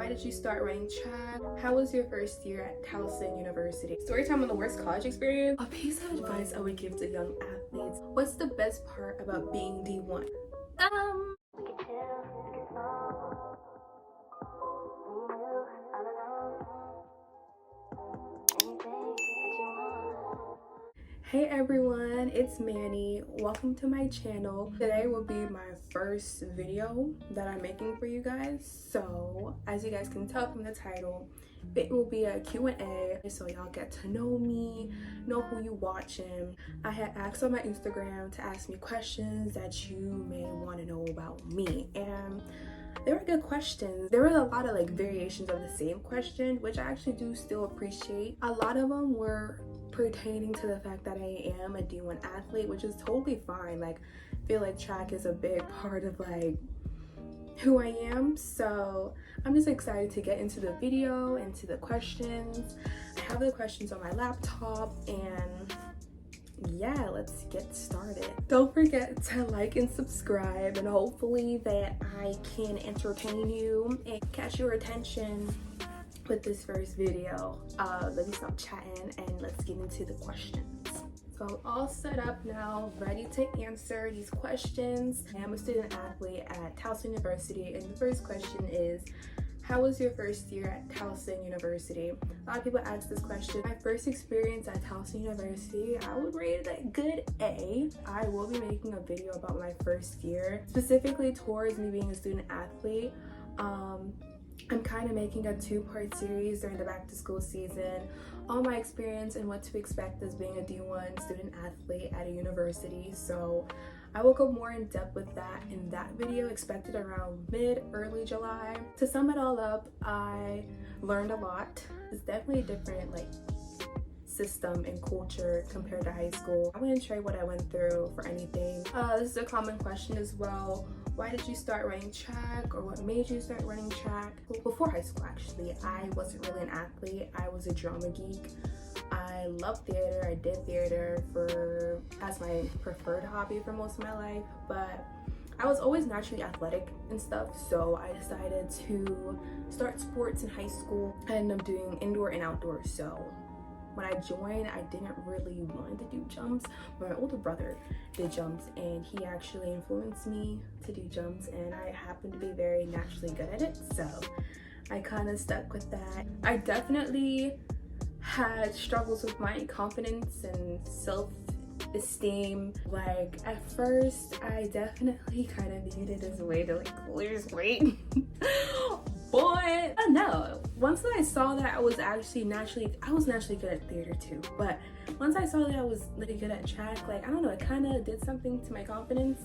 Why did you start running track? How was your first year at Towson University? Story time on the worst college experience. A piece of advice I would give to young athletes. What's the best part about being D1? Hey everyone, it's Manny. Welcome to my channel. Today will be my first video that I'm making for you guys. So as you guys can tell from the title, it will be a Q&A so y'all get to know me, know who you watching. I had asked on my Instagram to ask me questions that you may want to know about me, and they were good questions. There were a lot of variations of the same question, which I actually do still appreciate. A lot of them were pertaining to the fact that I am a D1 athlete, which is totally fine. I feel like track is a big part of who I am. So I'm just excited to get into the video, into the questions. I have the questions on my laptop, and yeah, let's get started. Don't forget to like and subscribe, and hopefully that I can entertain you and catch your attention with this first video. Let me stop chatting and let's get into the questions. So all set up now, ready to answer these questions. I'm a student athlete at Towson University, and the first question is, how was your first year at Towson University? A lot of people ask this question. My first experience at Towson University, I would rate it a good A. I will be making a video about my first year, specifically towards me being a student athlete. I'm kind of making a two-part series during the back-to-school season on my experience and what to expect as being a D1 student athlete at a university. So I will go more in depth with that in that video, expected around mid-early July. To sum it all up, I learned a lot. It's definitely a different system and culture compared to high school. I wouldn't trade what I went through for anything. This is a common question as well. Why did you start running track, or what made you start running track? Well, before high school, actually, I wasn't really an athlete. I was a drama geek. I loved theater. I did theater as my preferred hobby for most of my life, but I was always naturally athletic and stuff, so I decided to start sports in high school. I ended up doing indoor and outdoor. So when I joined, I didn't really want to do jumps, but my older brother did jumps, and he actually influenced me to do jumps, and I happened to be very naturally good at it, so I kind of stuck with that. I definitely had struggles with my confidence and self-esteem. At first, I definitely kind of viewed it as a way to lose weight. But I don't know, once I saw that I was naturally good at theater too, but once I saw that I was really good at track, I don't know, it kind of did something to my confidence.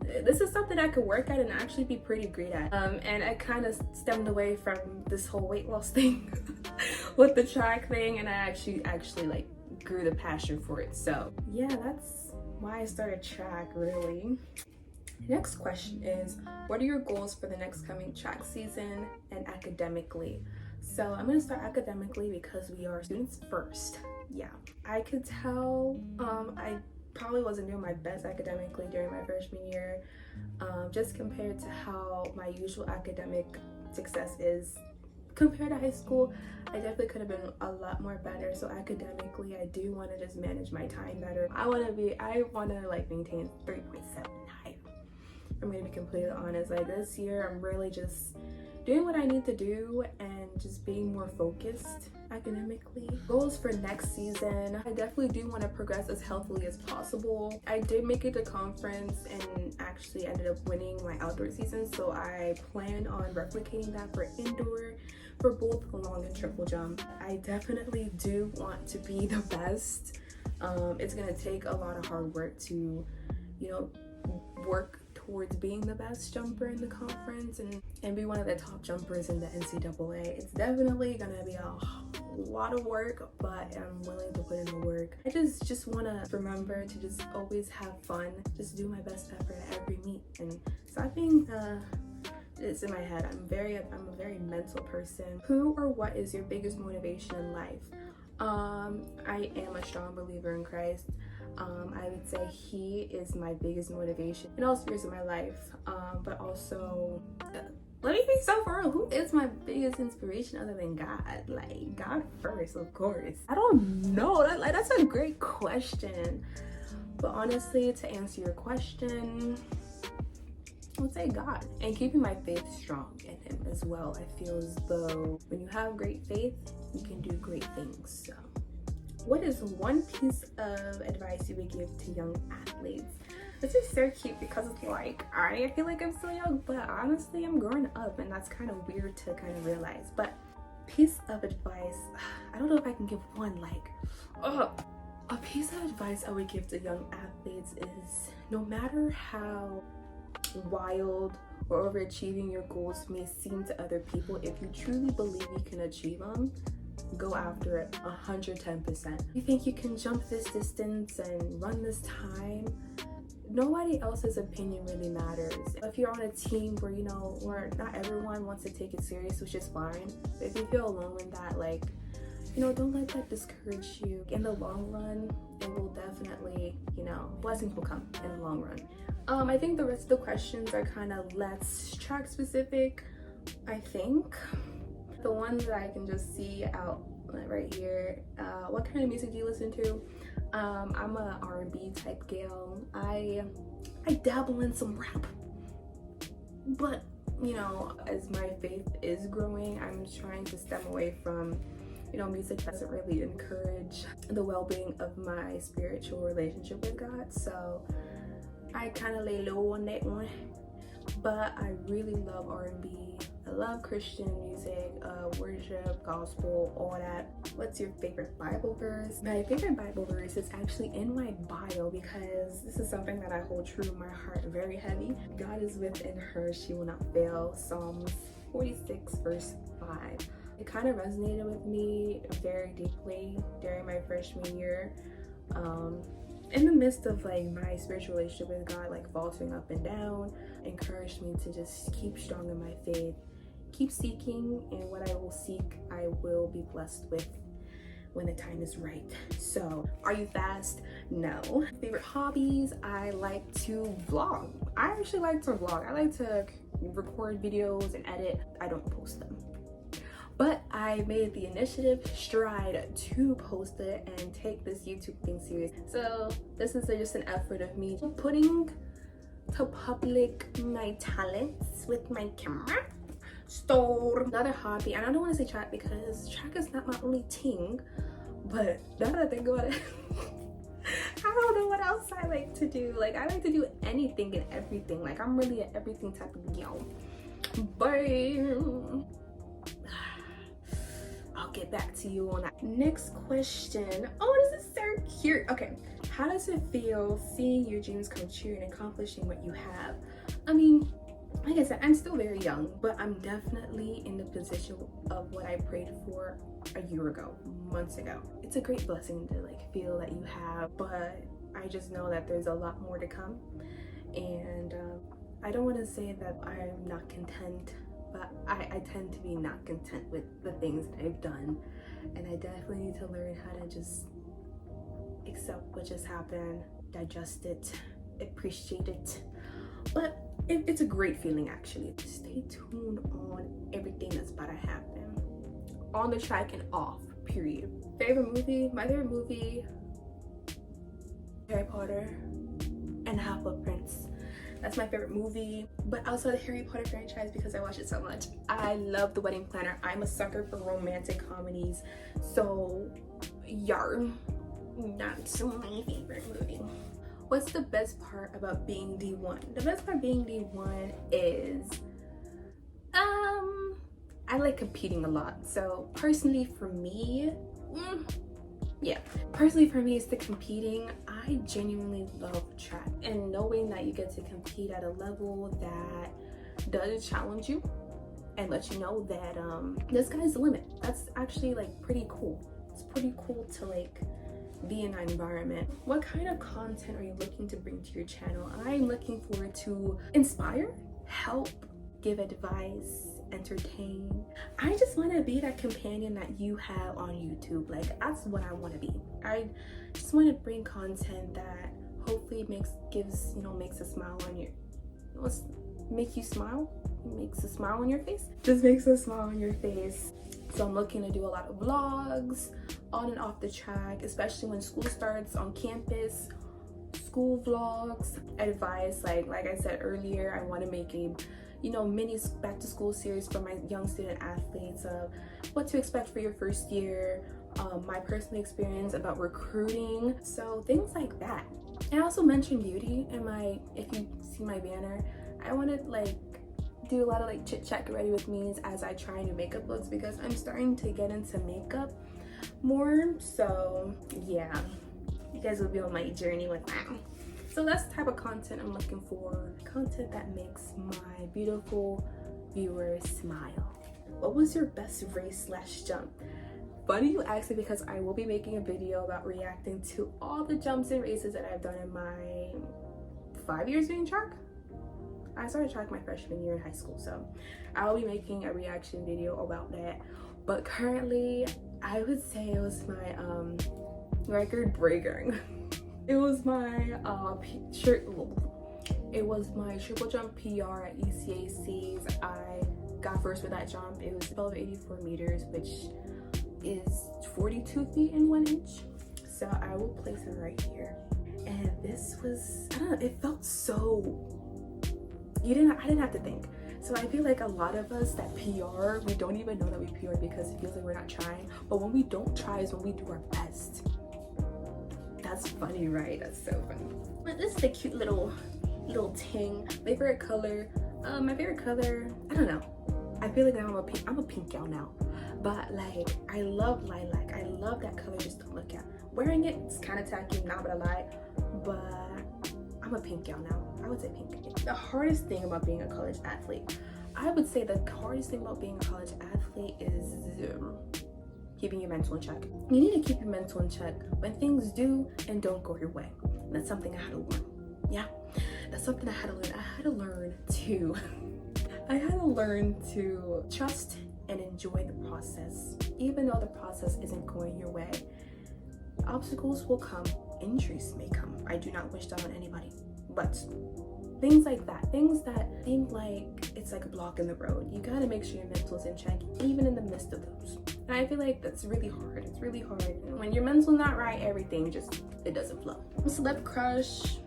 This is something I could work at and actually be pretty great at. And I kind of stemmed away from this whole weight loss thing with the track thing, and I actually grew the passion for it. So yeah, that's why I started track, really. Next question is, what are your goals for the next coming track season and academically? So I'm going to start academically because we are students first. Yeah, I could tell I probably wasn't doing my best academically during my freshman year, just compared to how my usual academic success is compared to high school. I definitely could have been a lot more better. So academically, I do want to just manage my time better. I want to maintain 3.7 higher. I'm gonna be completely honest. This year, I'm really just doing what I need to do and just being more focused academically. Goals for next season, I definitely do want to progress as healthily as possible. I did make it to conference and actually ended up winning my outdoor season, so I plan on replicating that for indoor, for both long and triple jump. I definitely do want to be the best. It's gonna take a lot of hard work to, work towards being the best jumper in the conference and be one of the top jumpers in the NCAA. It's definitely gonna be a lot of work, but I'm willing to put in the work. I just want to remember to just always have fun, just do my best effort at every meet. And so I think it's in my head. I'm a very mental person. Who or what is your biggest motivation in life? I am a strong believer in Christ. I would say he is my biggest motivation in all spheres of my life, but also Let me be so for real. Who is my biggest inspiration other than God? Like, God first, of course. I don't know. That's a great question. But honestly, to answer your question, I would say God. And keeping my faith strong in Him as well. I feel as though when you have great faith, you can do great things. So, what is one piece of advice you would give to young athletes? This is so cute because it's like, I feel like I'm so young, but honestly, I'm growing up, and that's kind of weird to kind of realize. But piece of advice, I don't know if I can give one. A piece of advice I would give to young athletes is no matter how wild or overachieving your goals may seem to other people, if you truly believe you can achieve them, go after it 110%. You think you can jump this distance and run this time? Nobody else's opinion really matters. If you're on a team where, you know, where not everyone wants to take it serious, which is fine, but if you feel alone in that, like, you know, don't let that discourage you. In the long run, it will definitely, you know, blessings will come in the long run. I think the rest of the questions are kind of less track specific, I think. The ones that I can just see out right here, what kind of music do you listen to? I'm a R&B type gal. I dabble in some rap, but you know, as my faith is growing, I'm trying to stem away from, you know, music that doesn't really encourage the well-being of my spiritual relationship with God. So I kind of lay low on that one, but I really love R&B. I love Christian music, worship, gospel, all that. What's your favorite Bible verse? My favorite Bible verse is actually in my bio because this is something that I hold true in my heart, very heavy. God is within her, she will not fail. Psalms 46 verse 5. It kind of resonated with me very deeply during my freshman year. In the midst of like my spiritual relationship with God, like faltering up and down, encouraged me to just keep strong in my faith, keep seeking, and what I will seek, I will be blessed with when the time is right. So, are you fast? No. Favorite hobbies? I like to vlog. I actually like to vlog. I like to record videos and edit. I don't post them. But I made the initiative stride to post it and take this YouTube thing serious. So this is just an effort of me putting to public my talents with my camera. So another hobby, and I don't want to say track because track is not my only thing, but now that I think about it, I don't know what else I like to do. Like, I like to do anything and everything. Like, I'm really an everything type of gal. But I'll get back to you on that. Next question. Oh, this is so cute. Okay, how does it feel seeing your dreams come true and accomplishing what you have? I mean, like I said, I'm still very young, but I'm definitely in the position of what I prayed for a year ago, months ago. It's a great blessing to like feel that you have, but I just know that there's a lot more to come. And I don't want to say that I'm not content, but I tend to be not content with the things that I've done, and I definitely need to learn how to just accept what just happened, digest it, appreciate it. But it's a great feeling, actually. Stay tuned on everything that's about to happen on the track and off, period. Favorite movie? My favorite movie, Harry Potter and Half-Blood Prince. That's my favorite movie. But outside the Harry Potter franchise, because I watch it so much, I love The Wedding Planner. I'm a sucker for romantic comedies. So, yarn. That's my favorite movie. What's the best part about being D1? The best part of being D1 is, I like competing a lot. So personally for me, personally for me, it's the competing. I genuinely love track, and knowing that you get to compete at a level that does challenge you and let you know that the sky's the limit. That's actually like pretty cool. It's pretty cool to like be in that environment. What kind of content are you looking to bring to your channel? I'm looking forward to inspire, help, give advice, entertain. I just want to be that companion that you have on YouTube. Like, that's what I want to be. I just want to bring content that hopefully makes a smile on your, make you smile. It makes a smile on your face. Just makes a smile on your face. So I'm looking to do a lot of vlogs on and off the track, especially when school starts on campus. School vlogs, advice, like I said earlier, I want to make a mini back to school series for my young student athletes of what to expect for your first year, my personal experience about recruiting, so things like that. I also mentioned beauty in my, if you see my banner, I want to like do a lot of like chit chat, get ready with me as I try new makeup looks, because I'm starting to get into makeup more. So yeah, you guys will be on my journey with that. So that's the type of content I'm looking for, content that makes my beautiful viewers smile. What was your best race / jump? Funny you ask me, because I will be making a video about reacting to all the jumps and races that I've done in my 5 years doing track. I started track my freshman year in high school, so I'll be making a reaction video about that. But currently, I would say it was my record breaking. It was my triple jump PR at ECACs. I got first for that jump. It was 1284 meters, which is 42 feet and 1 inch. So I will place it right here. And this was, I don't know, it felt so, I didn't have to think. So I feel like a lot of us that PR, we don't even know that we PR because it feels like we're not trying. But when we don't try is when we do our best. That's funny, right? That's so funny. But this is a cute little ting. My favorite color, I don't know. I feel like I'm a pink gal now. But like, I love lilac. I love that color just to look at. Wearing it, it's kind of tacky, not gonna lie. But I'm a pink gal now. I would say pink. The hardest thing about being a college athlete, I would say the hardest thing about being a college athlete is keeping your mental in check. You need to keep your mental in check when things do and don't go your way. And that's something I had to learn. Yeah, that's something I had to learn. I had to learn to trust and enjoy the process. Even though the process isn't going your way, obstacles will come, injuries may come. I do not wish that on anybody, but things like that, things that seem like it's like a block in the road, you gotta make sure your mental's in check even in the midst of those. And I feel like that's really hard. It's really hard. And when your mental's not right, everything just, it doesn't flow. Celeb crush,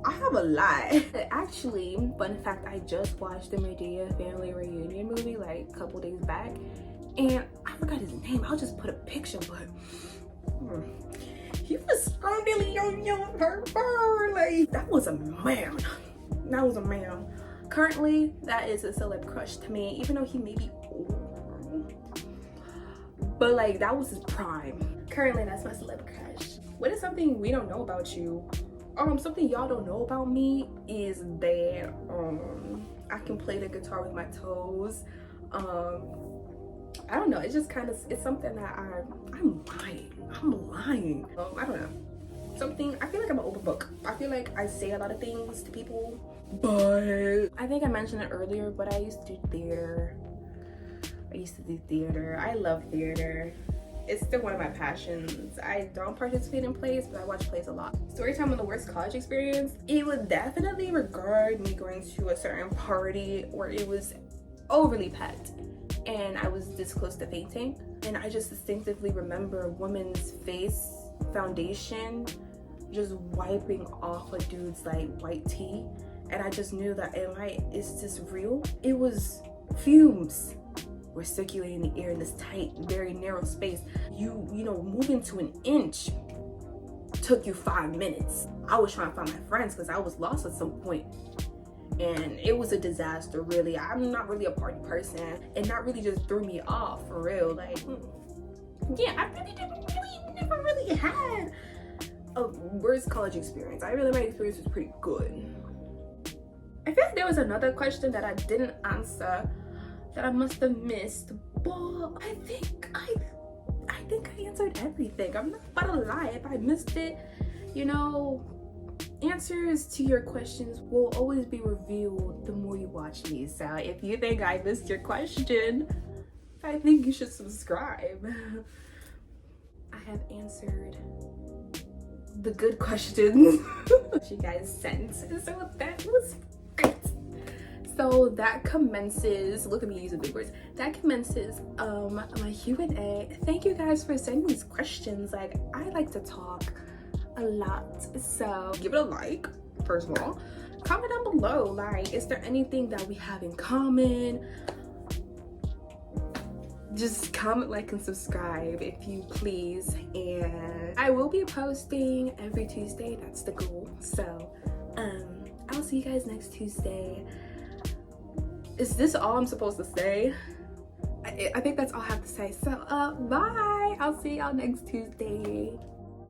I have a lot. Actually, fun fact, I just watched the Medea family reunion movie like a couple days back, and I forgot his name. I'll just put a picture, but he was scrumbly young purple. Like, that was a man. That was a man. Currently, that is a celeb crush to me, even though he may be old. But like, that was his prime. Currently, that's my celeb crush. What is something we don't know about you? Something y'all don't know about me is that I can play the guitar with my toes. I don't know, it's just kind of, it's something that I'm lying. I don't know. Something, I feel like I'm an open book. I feel like I say a lot of things to people, but I think I mentioned it earlier, but I used to do theater. I love theater. It's still one of my passions. I don't participate in plays, but I watch plays a lot. Story time on the worst college experience. It would definitely regard me going to a certain party where it was overly packed and I was this close to fainting. And I just distinctively remember a woman's face foundation just wiping off a dude's like white tee. And I just knew that, is this real? It was fumes were circulating in the air in this tight, very narrow space. You know, moving to an inch took you 5 minutes. I was trying to find my friends because I was lost at some point. And it was a disaster, really. I'm not really a party person, and that really just threw me off, for real. Like, yeah, I never really had a worst college experience. My experience was pretty good. I feel like there was another question that I didn't answer that I must have missed, but I think I answered everything. I'm not about to lie. If I missed it, you know, answers to your questions will always be revealed the more you watch me. So if you think I missed your question, I think you should subscribe. I have answered the good questions you guys sent, so that was great. So that commences, look at me using big words, that commences my Q&A. Thank you guys for sending these questions. Like, I like to talk a lot, so give it a like. First of all, comment down below, like, is there anything that we have in common? Just comment, like, and subscribe if you please. And I will be posting every Tuesday. That's the goal. So I'll see you guys next Tuesday. Is this all I'm supposed to say? I think that's all I have to say. So bye. I'll see y'all next Tuesday.